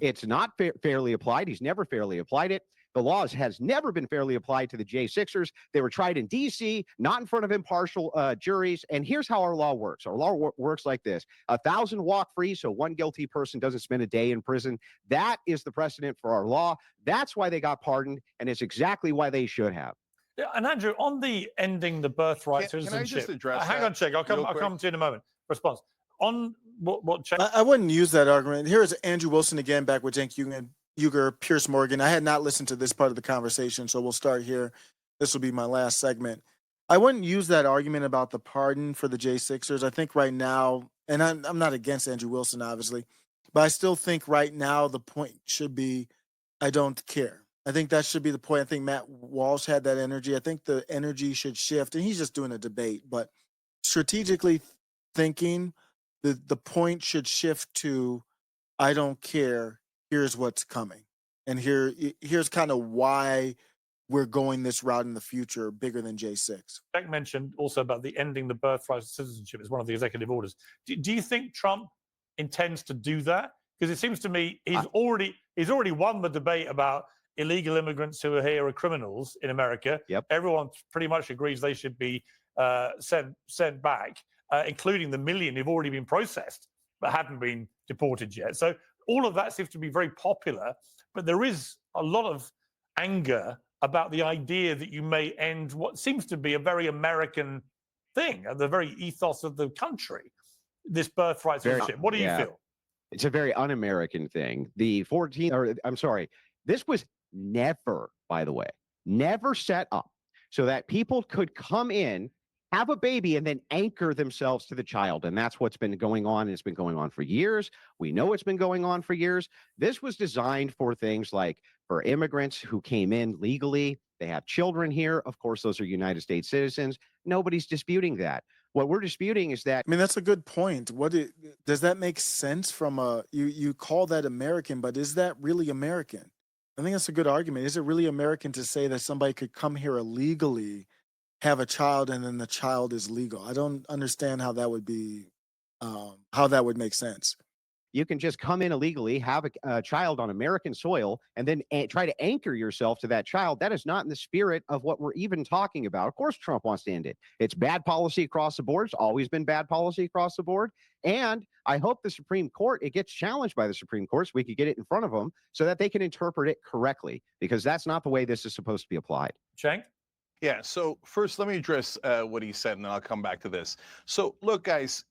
It's not fairly applied. He's never fairly applied it. The laws has never been fairly applied to the J6ers. They were tried in D.C., not in front of impartial juries. And here's how our law works. Our law works like this. 1,000 walk free, so one guilty person doesn't spend a day in prison. That is the precedent for our law. That's why they got pardoned, and it's exactly why they should have. Yeah, and Andrew, on the ending the birthright citizenship. Can I just address hang on, Cenk. I'll come to you in a moment. Response. On what Cenk. I wouldn't use that argument. Here's Andrew Wilson again, back with Cenk Uygur, Pierce Morgan. I had not listened to this part of the conversation, so we'll start here. This will be my last segment. I wouldn't use that argument about the pardon for the J6ers. I think right now, and I'm not against Andrew Wilson, obviously, but I still think right now the point should be, I don't care. I think that should be the point. I think Matt Walsh had that energy. I think the energy should shift, and he's just doing a debate. But strategically thinking, the point should shift to, I don't care. Here's what's coming, and here's kind of why we're going this route in the future, bigger than J6. Cenk mentioned also about the ending the birthright citizenship as one of the executive orders. Do you think Trump intends to do that? Because it seems to me he's already won the debate about illegal immigrants who are here are criminals in America. Yep. Everyone pretty much agrees they should be sent back, including the million who've already been processed but haven't been deported yet. So all of that seems to be very popular, but there is a lot of anger about the idea that you may end what seems to be a very American thing, the very ethos of the country, this birthright citizenship. What do you feel? It's a very un-American thing. This was never, by the way, never set up so that people could come in, have a baby, and then anchor themselves to the child. And that's what's been going on. It's been going on for years. We know it's been going on for years. This was designed for things like for immigrants who came in legally. They have children here. Of course, those are United States citizens. Nobody's disputing that. What we're disputing is that. I mean, that's a good point. Does that make sense from you call that American, but is that really American? I think that's a good argument. Is it really American to say that somebody could come here illegally, have a child, and then the child is legal? I don't understand how that would be, how that would make sense. You can just come in illegally, have a child on American soil, and then try to anchor yourself to that child. That is not in the spirit of what we're even talking about. Of course, Trump wants to end it. It's bad policy across the board. It's always been bad policy across the board. And I hope the Supreme Court, it gets challenged by the Supreme Court so we could get it in front of them so that they can interpret it correctly, because that's not the way this is supposed to be applied. Cenk? Yeah, so first let me address what he said, and then I'll come back to this. So look, guys,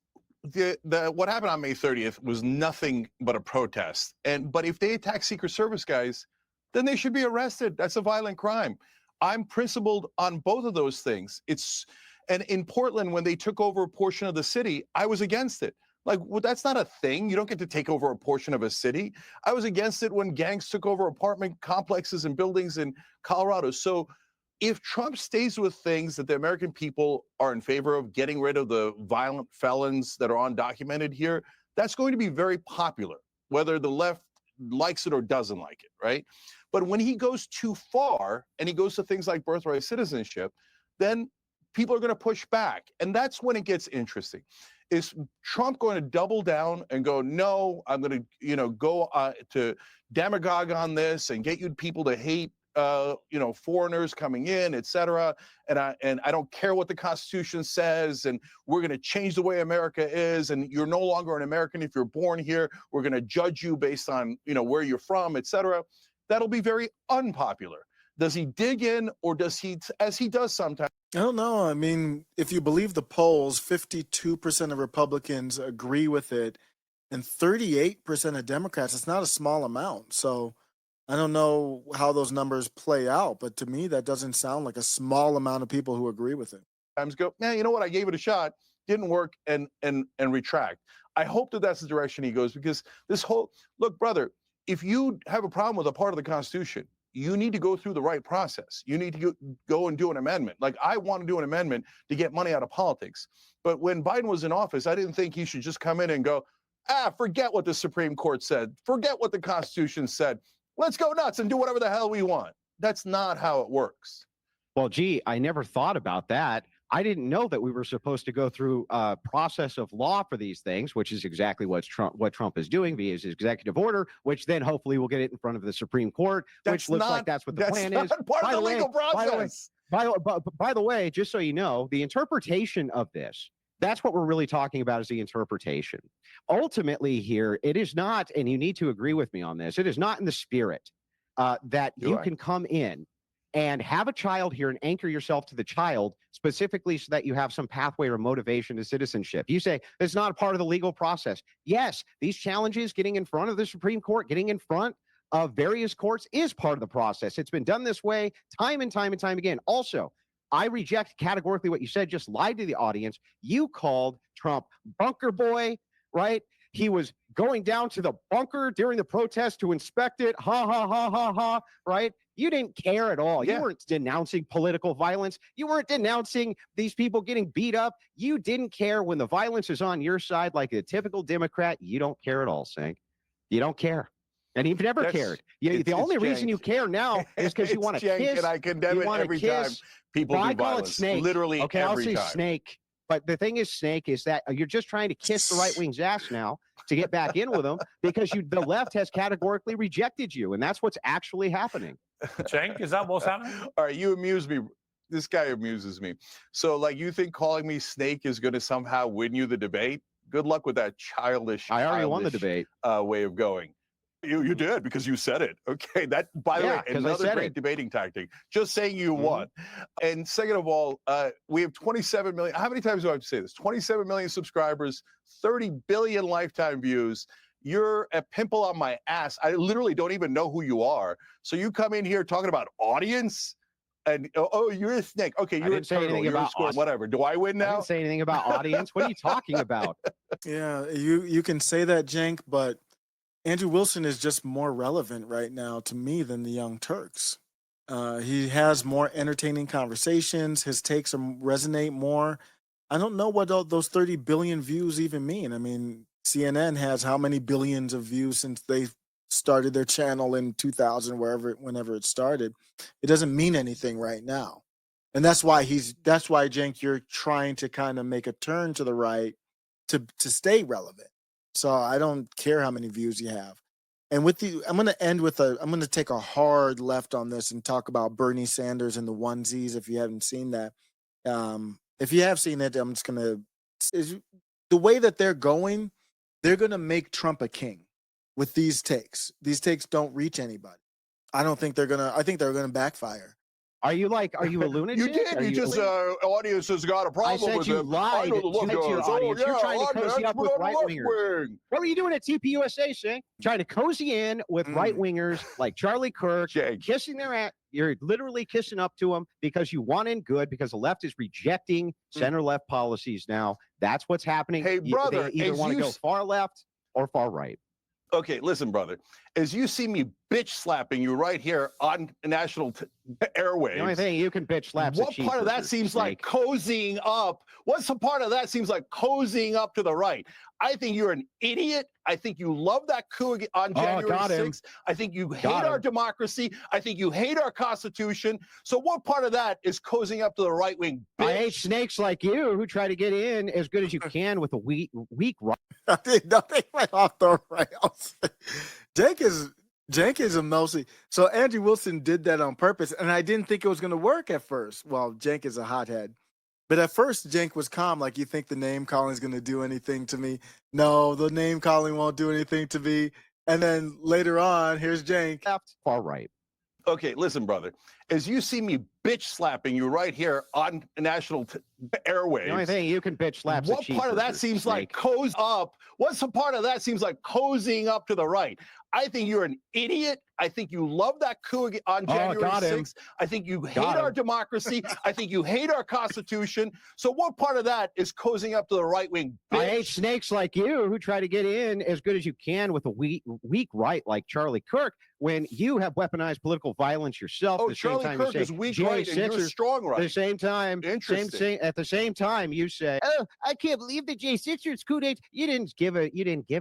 what happened on May 30th was nothing but a protest. But if they attack Secret Service guys, then they should be arrested. That's a violent crime. I'm principled on both of those things. And in Portland, when they took over a portion of the city, I was against it. Like, well, that's not a thing. You don't get to take over a portion of a city. I was against it when gangs took over apartment complexes and buildings in Colorado. So if Trump stays with things that the American people are in favor of, getting rid of the violent felons that are undocumented here, that's going to be very popular, whether the left likes it or doesn't like it, right? But when he goes too far and he goes to things like birthright citizenship, then people are going to push back. And that's when it gets interesting. Is Trump going to double down and go, no, I'm going to, go to demagogue on this and get you people to hate foreigners coming in, et cetera. And I don't care what the Constitution says, and we're going to change the way America is, and you're no longer an American if you're born here. We're going to judge you based on, where you're from, et cetera. That'll be very unpopular. Does he dig in, or does he, as he does sometimes? I don't know. I mean, if you believe the polls, 52% of Republicans agree with it, and 38% of Democrats. It's not a small amount. So I don't know how those numbers play out, but to me, that doesn't sound like a small amount of people who agree with it. Sometimes go, man, you know what? I gave it a shot, didn't work, and retract. I hope that that's the direction he goes, because this whole, look, brother, if you have a problem with a part of the Constitution, you need to go through the right process. You need to go and do an amendment. Like, I want to do an amendment to get money out of politics. But when Biden was in office, I didn't think he should just come in and go, forget what the Supreme Court said. Forget what the Constitution said. Let's go nuts and do whatever the hell we want. That's not how it works. Well, gee, I never thought about that. I didn't know that we were supposed to go through a process of law for these things, which is exactly what Trump is doing via his executive order, which then hopefully will get it in front of the Supreme Court, which looks like that's what the plan is. Part of the legal process. By the way, just so you know, the interpretation of this, that's what we're really talking about, is the interpretation. Ultimately here, it is not, and you need to agree with me on this, it is not in the spirit that you can come in and have a child here and anchor yourself to the child specifically so that you have some pathway or motivation to citizenship. You say it's not a part of the legal process. Yes, these challenges, getting in front of the Supreme Court, getting in front of various courts is part of the process. It's been done this way time and time and time again. Also, I reject categorically what you said, just lied to the audience. You called Trump bunker boy, right? He was going down to the bunker during the protest to inspect it. Ha, ha, ha, ha, ha, right? You didn't care at all. Yeah. You weren't denouncing political violence. You weren't denouncing these people getting beat up. You didn't care when the violence is on your side like a typical Democrat. You don't care at all, Cenk. You don't care. And you've never cared. The only reason you care now is because you want to kiss. And I condemn it every time people do violence. Snake. Literally okay, every I'll say time. snake. But the thing is, Snake, is that you're just trying to kiss the right wing's ass now to get back in with them because the left has categorically rejected you. And that's what's actually happening. Cenk, is that what's happening? All right, you amuse me. This guy amuses me. So, like, you think calling me snake is going to somehow win you the debate? Good luck with that childish. I already won the debate. Way of going. You did because you said it. Okay, that, by the way, another great debating tactic. Just saying you won. And second of all, we have 27 million. How many times do I have to say this? 27 million subscribers, 30 billion lifetime views. You're a pimple on my ass. I literally don't even know who you are. So you come in here talking about audience, and oh, you're a snake. Okay, you're a turtle. You're a squirrel. Whatever. Do I win now? I didn't say anything about audience. What are you talking about? Yeah, you can say that, Cenk, but Andrew Wilson is just more relevant right now to me than the Young Turks. He has more entertaining conversations. His takes resonate more. I don't know what all those 30 billion views even mean. I mean, CNN has how many billions of views since they started their channel in 2000, whenever it started. It doesn't mean anything right now. And that's why Cenk, you're trying to kind of make a turn to the right to stay relevant. So I don't care how many views you have. And I'm going to end with I'm going to take a hard left on this and talk about Bernie Sanders and the onesies. If you haven't seen that, if you have seen it, I'm just going to, the way that they're going to make Trump a king with these takes. These takes don't reach anybody. I think they're going to backfire. Are you a lunatic? You did. You just audience has got a problem with you it. lied I know the look to your audience. You're trying to cozy up with right wingers. What were you doing at TPUSA, Cenk? Trying to cozy in with right wingers like Charlie Kirk, kissing their ass. You're literally kissing up to them because you want in good, because the left is rejecting center left policies now. That's what's happening. Hey, brother, they either want to go far left or far right. Okay, listen, brother. As you see me bitch slapping you right here on national airwaves. The only thing you can bitch slap. What part of that seems like cozying up? What's the part of that seems like cozying up to the right? I think you're an idiot. I think you love that coup on January 6th. I think you hate our democracy. I think you hate our Constitution. So what part of that is cozying up to the right wing? Bitch? I hate snakes like you who try to get in as good as you can with a weak right. Nothing went off the rails. Cenk is a mostly. So Andrew Wilson did that on purpose, and I didn't think it was going to work at first. Well, Cenk is a hothead. But at first, Cenk was calm, like, you think the name calling is going to do anything to me? No, the name calling won't do anything to me. And then later on, here's Cenk. Left, far right. Okay, listen, brother. As you see me bitch slapping you right here on national airwaves. The only thing you can bitch slap. What part of that seems like cozy up? What's the part of that seems like cozying up to the right? I think you're an idiot. I think you love that coup on January 6th. I think you hate our democracy. I think you hate our Constitution. So what part of that is cozying up to the right wing? Bitch? I hate snakes like you who try to get in as good as you can with a weak right like Charlie Kirk when you have weaponized political violence yourself. Oh, Charlie Kirk is weak right and you're strong At the right. same time, Interesting. at the same time, you say, "Oh, I can't believe the J6ers coup. You didn't give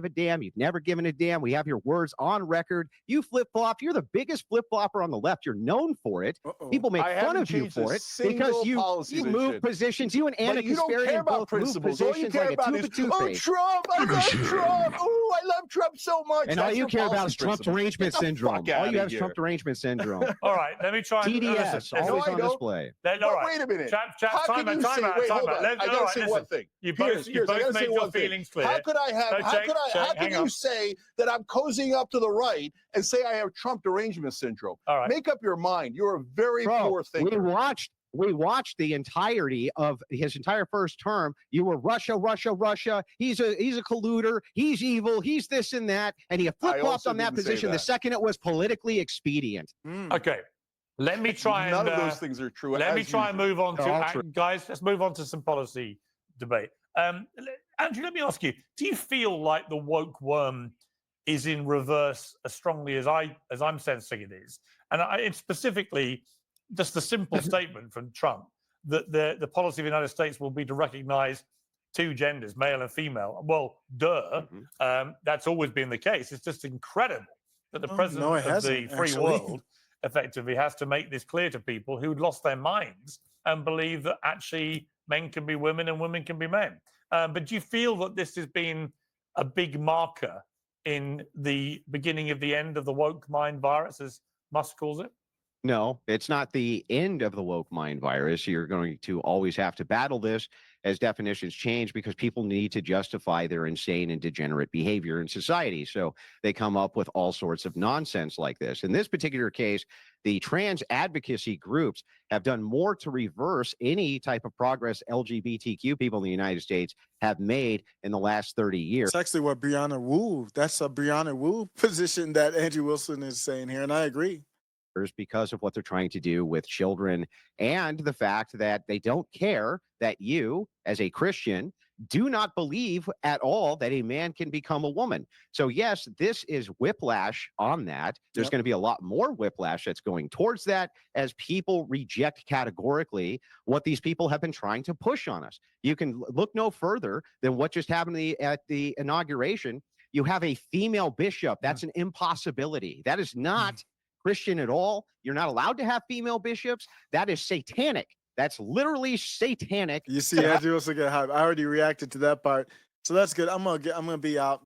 a damn. You've never given a damn. We have your words on record. You flip flop. You're the biggest flip flopper on the left. You're known for it. People make I fun haven't of you changed a for it because single you policy move position. positions. You and Anna But you don't Kasparian care about both move principles. All you positions care like a about tube is, of toothpaste. Trump, I love Trump. Oh, I love Trump so much. And all That's you your care about policy is Trump principle. derangement Get the syndrome. fuck All outta you have is here. Trump derangement syndrome. All right, let me try. TDS, Listen, always No, I on don't. display. all But right. wait a minute. Chap, How time can you out, say, time out, wait, time hold out. on. Let- I all gotta right, say listen. one thing. You Piers, both I gotta say made your one thing. feelings clear. How could I have? No, How Cenk, could I? How Cenk, can hang you on. say that I'm cozying up to the right and say I have Trump derangement syndrome? All right. Make up your mind. You're a very poor thinker. We watched the entirety of his entire first term. You were Russia, Russia, Russia. He's a colluder. He's evil. He's this and that. And he flip flopped also on that didn't say position the that. second it was politically expedient. Okay. Let me try None and of those things are true. let me as try and usual. move on They're all true. to guys. Let's move on to some policy debate. Andrew, let me ask you: do you feel like the woke worm is in reverse as strongly as I'm sensing it is? And it's specifically just the simple statement from Trump that the policy of the United States will be to recognize two genders, male and female. Well, duh. That's always been the case. It's just incredible that the president no, it of the hasn't, free actually. world effectively has to make this clear to people who'd lost their minds and believe that actually men can be women and women can be men. But do you feel that this has been a big marker in the beginning of the end of the woke mind virus, as Musk calls it? No, it's not the end of the woke mind virus. You're going to always have to battle this as definitions change because people need to justify their insane and degenerate behavior in society. So they come up with all sorts of nonsense like this. In this particular case, the trans advocacy groups have done more to reverse any type of progress LGBTQ people in the United States have made in the last 30 years. It's actually what Brianna Wu, that's a Brianna Wu position that Andrew Wilson is saying here, and I agree. Because of what they're trying to do with children and the fact that they don't care that you, as a Christian, do not believe at all that a man can become a woman. So yes, this is whiplash on that. There's going to be a lot more whiplash that's going towards that as people reject categorically what these people have been trying to push on us. You can look no further than what just happened at the inauguration. You have a female bishop. That's an impossibility. That is not Christian at all. You're not allowed to have female bishops. That is satanic. That's literally satanic. You see, Andrew Wilson get hype. I already reacted to that part, so that's good. I'm gonna be out